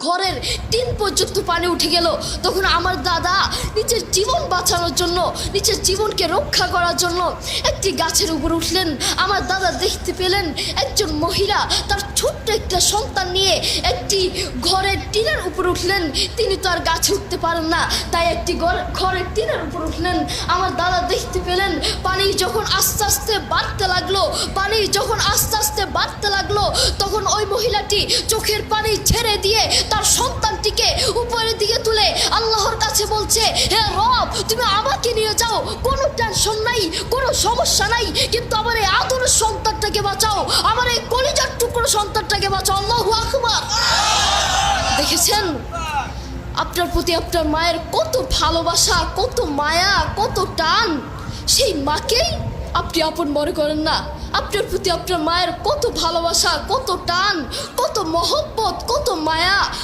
ঘরের টিন পর্যন্ত পানি উঠে গেল। তখন আমার দাদা নিজের জীবন বাঁচানোর জন্য, নিজের জীবনকে রক্ষা করার জন্য একটি গাছের উপর উঠলেন। আমার দাদা দেখতে পেলেন একজন মহিলা তার ছোট্ট একটা সন্তান নিয়ে একটি ঘরের টিনের উপর উঠলেন। তিনি তো আর গাছে উঠতে পারেন না, তাই একটি ঘরের টিনের উপর উঠলেন। আমার দাদা দেখতে পেলেন পানি যখন আস্তে আস্তে বাড়তে লাগলো, পানি যখন আস্তে আস্তে বাড়তে লাগলো, তখন ওই মহিলাটি চোখের পানি ছেড়ে দিয়ে তার সন্তানটিকে উপরের দিকে তুলে আল্লাহর কাছে বলছে, হে রব, তুমি আমাকে নিয়ে যাও, কোনো টেনশন নাই, কোনো সমস্যা নাই, কিন্তু আমার এই আদরের সন্তানটাকে বাঁচাও, আমার এই কলিজার টুকরো সন্তানটাকে বাঁচাও। আল্লাহু আকবার। দেখেছেন আপনার প্রতি আপনার মায়ের কত ভালোবাসা, কত মায়া, কত টান। সেই মাকেই আপনি আপন মনে করেন না। আপনার প্রতি আপনার মায়ের কত ভালোবাসা, কত টান, কত মহব্বত, কত মায়া।